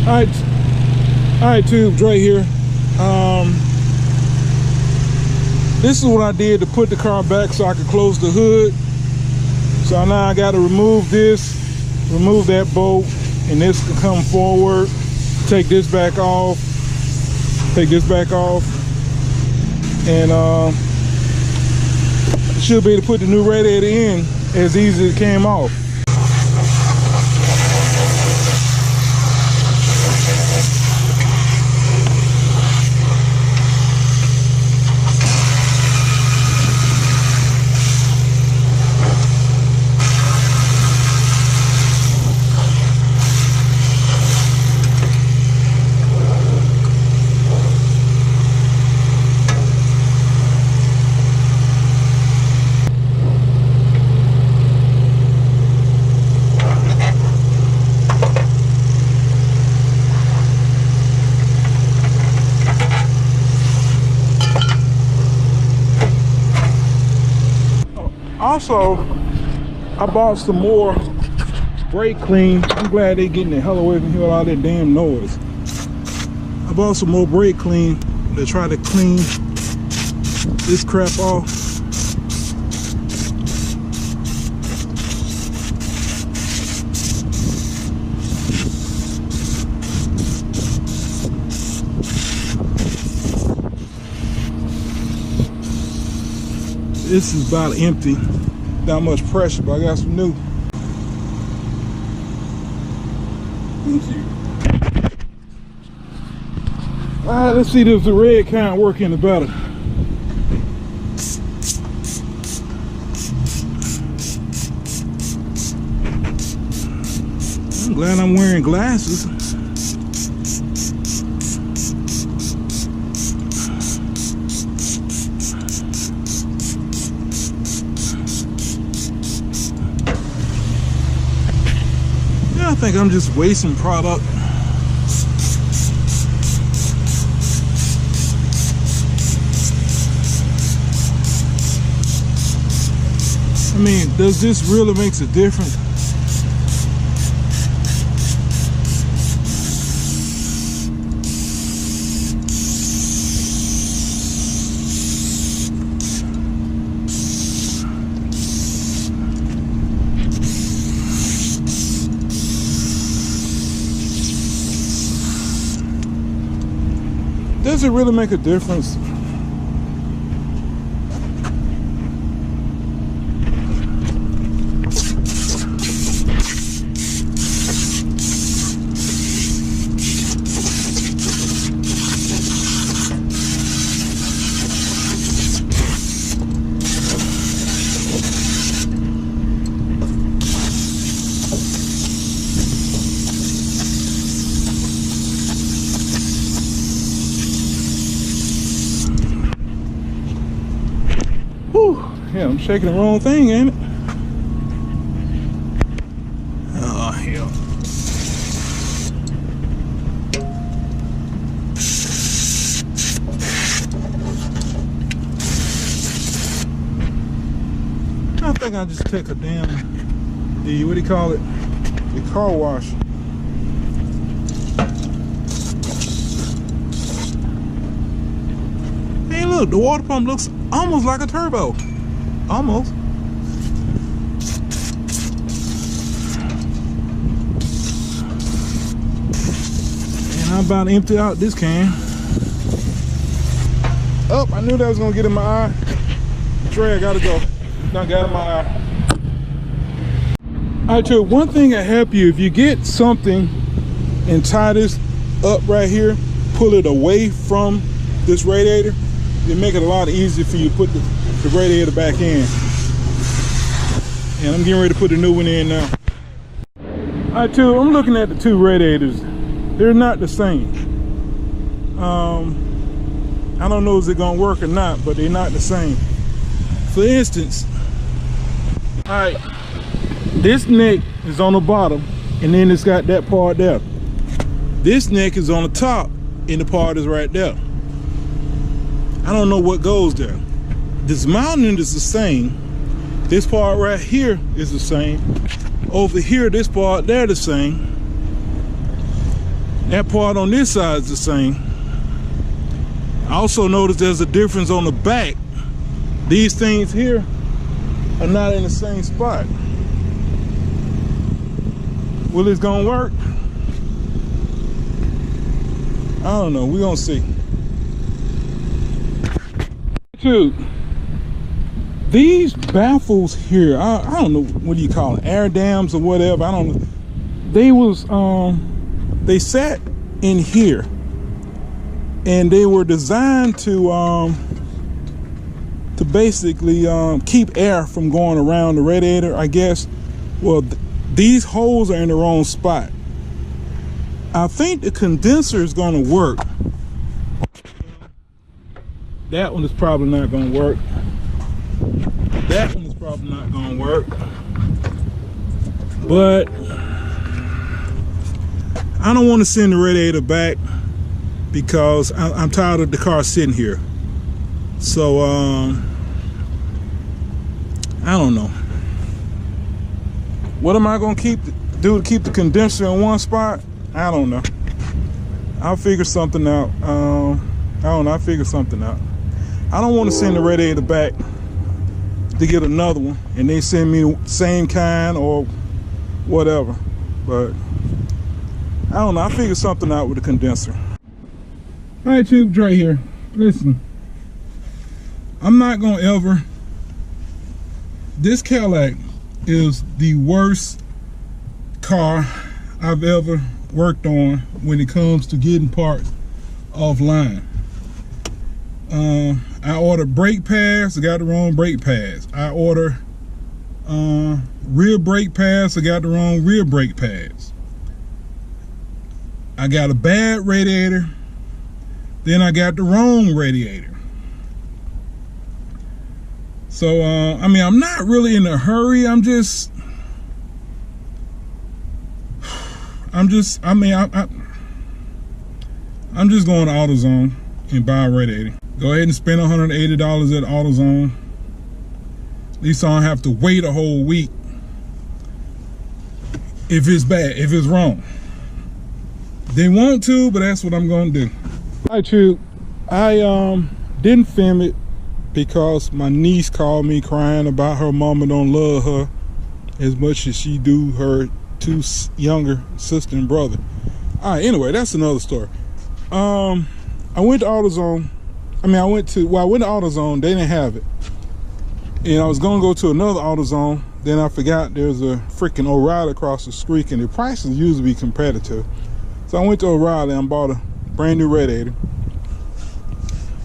Alright, tubes right here. This is what I did to put the car back so I could close the hood. So now I got to remove this, remove that bolt, and this can come forward. Take this back off. Take this back off. And should be able to put the new radiator in as easy as it came off. Also, I bought some more brake clean. I'm glad they're getting the hell away from here with all that damn noise. I bought some more brake clean to try to clean this crap off. This is about empty, not much pressure, but I got some new. Thank you. All right, let's see if the red kind work any better. I'm glad I'm wearing glasses. I think I'm just wasting product. I mean, does this really make a difference? Does it really make a difference? Yeah, I'm shaking the wrong thing, ain't it? Oh, hell. I think I'll just take a damn, what do you call it? The car wash. Hey, look, the water pump looks almost like a turbo. Almost. And I'm about to empty out this can. Oh, I knew that was gonna get in my eye. Trey, I gotta go. Done got in my eye. All right, too. One thing that help you, if you get something and tie this up right here, pull it away from this radiator, it make it a lot easier for you to put the radiator back in. And I'm getting ready to put the new one in now. All right, too, I'm looking at the two radiators. They're not the same. I don't know if they're gonna work or not, but they're not the same. For instance, all right, this neck is on the bottom, and then it's got that part there. This neck is on the top, and the part is right there. I don't know what goes there. This mounting is the same. This part right here is the same. Over here, this part, they're the same. That part on this side is the same. I also noticed there's a difference on the back. These things here are not in the same spot. Will this gonna work? I don't know, we gonna see. Dude, these baffles here, I don't know, what do you call it, air dams or whatever, I don't know. They sat in here and they were designed to basically keep air from going around the radiator, I guess. Well, these holes are in the wrong spot. I think the condenser is going to work. That one is probably not going to work. That one is probably not going to work. But I don't want to send the radiator back because I'm tired of the car sitting here. So I don't know. What am I going to do to keep the condenser in one spot? I don't know. I'll figure something out. I don't know. I'll figure something out. I don't want to send the radiator back to get another one and they send me the same kind or whatever. But I don't know. I'll figure something out with the condenser. All right, tubes right here. Listen, I'm not going to ever. This Cadillac is the worst car I've ever worked on when it comes to getting parts offline. I ordered brake pads, I got the wrong brake pads. I ordered rear brake pads, I got the wrong rear brake pads. I got a bad radiator, then I got the wrong radiator. So I mean, I'm not really in a hurry. I'm just going to AutoZone and buy a radiator. Go ahead and spend $180 at AutoZone. At least I don't have to wait a whole week if it's bad, if it's wrong. They want to, but that's what I'm going to do. All right, tube. I didn't film it because my niece called me crying about her mama don't love her as much as she do her two younger sister and brother. All right, anyway, that's another story. I went to AutoZone. I went to AutoZone, they didn't have it. And I was gonna go to another AutoZone, then I forgot there's a freaking O'Reilly across the street and the prices usually be competitive. So I went to O'Reilly and bought a brand new radiator.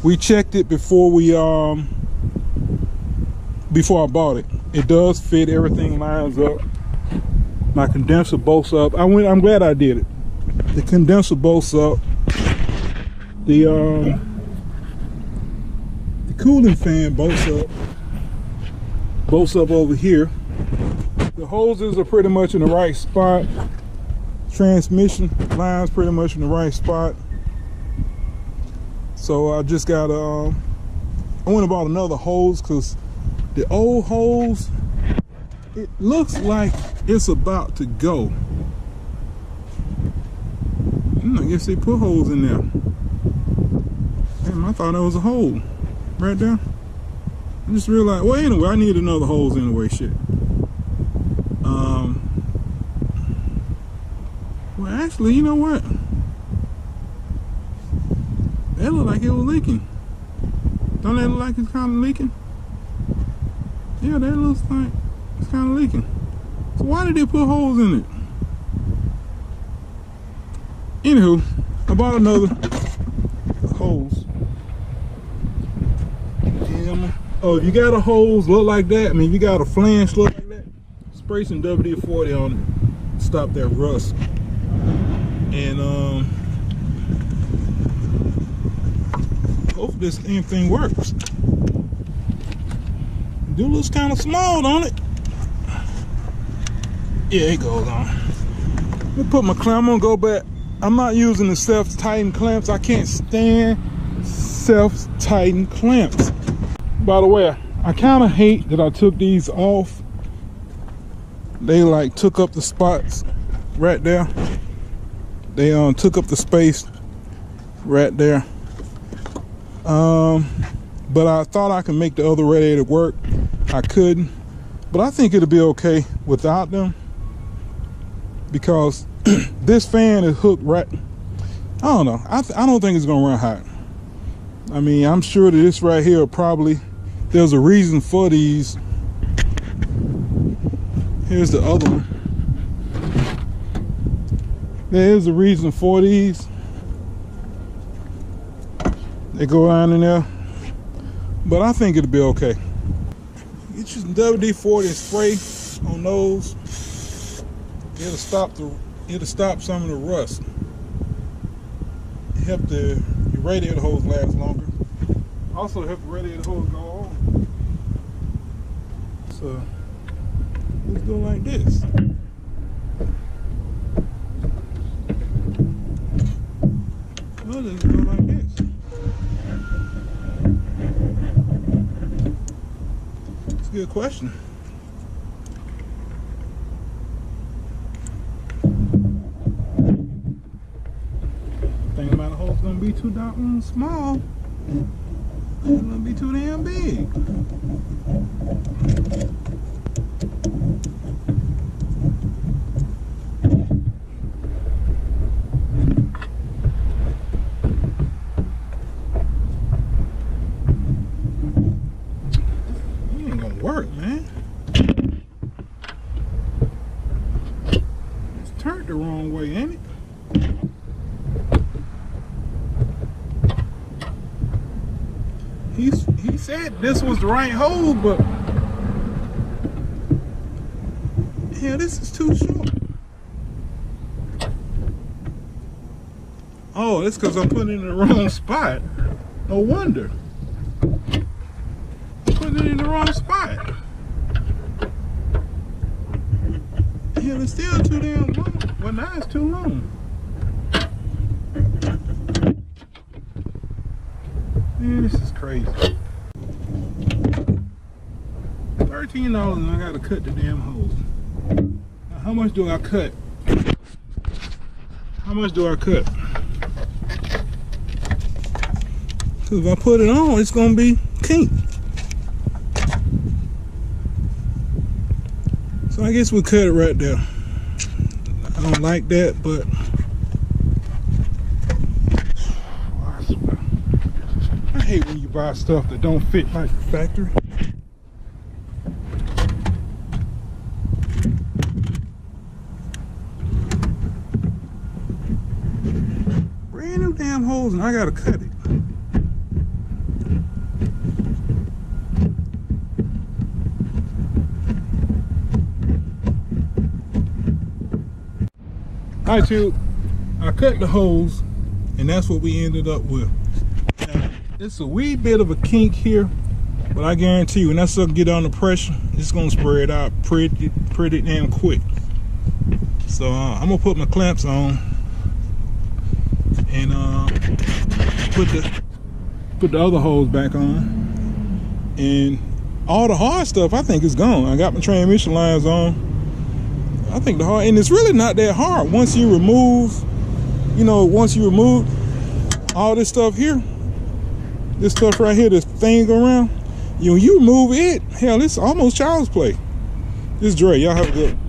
We checked it before I bought it. It does fit, everything lines up. My condenser bolts up. I'm glad I did it. The condenser bolts up. The cooling fan bolts up over here. The hoses are pretty much in the right spot. Transmission lines pretty much in the right spot. So I just got I went and bought another hose because the old hose, it looks like it's about to go. I guess they put holes in there. Damn, I thought that was a hole right there. I just realized, well, anyway, I need another hose anyway, shit. Well, actually, you know what? That looked like it was leaking. Don't that look like it's kind of leaking? Yeah, that looks like it's kind of leaking. So why did they put holes in it? Anywho, I bought another hose. Oh, if you got a hose look like that, if you got a flange look like that, spray some WD-40 on it, stop that rust. And hopefully this damn thing works. Do looks kind of small, don't it? Yeah, it goes on. Let me put my clamp. I'm gonna go back. I'm not using the self-tighten clamps. I can't stand self-tighten clamps. By the way, I kind of hate that I took these off. They like took up the spots right there. They took up the space right there. But I thought I could make the other radiator work. I couldn't, but I think it'll be okay without them, because this fan is hooked right. I don't know. I don't think it's gonna run hot. I mean, I'm sure that this right here probably, there's a reason for these. Here's the other one. There is a reason for these. They go down in there, but I think it'll be okay. Get you some WD-40 and spray on those. It'll stop some of the rust. Help your radiator hose last longer. Also help the radiator hose go on. So let's go like this. Well, let's go like this. It's a good question. Thinking about the hole's gonna be too darn small. It's gonna be too damn big. It ain't gonna work, man. It's turned the wrong way, ain't it? He said this was the right hole, but yeah, this is too short. Oh, that's because I'm putting it in the wrong spot. No wonder. Putting it in the wrong spot. Yeah, it's still too damn long. Well, now it's too long. Man, this is crazy. $13 and I gotta cut the damn hose. Now, how much do I cut? How much do I cut? Cause if I put it on, it's gonna be kink. So I guess we'll cut it right there. I don't like that, but I hate when you buy stuff that don't fit like the factory. Brand new damn holes and I gotta cut it. Alright, too. I cut the hose and that's what we ended up with. Now, it's a wee bit of a kink here, but I guarantee you when that sucker get under pressure, it's gonna spread out pretty damn quick. So I'm gonna put my clamps on and put the other hose back on, and all the hard stuff I think is gone. I got my transmission lines on. I think the hard, and it's really not that hard once you remove, once you remove all this stuff here, this stuff right here, this thing around, you remove it, hell, it's almost child's play. This is Dre, y'all have a good one.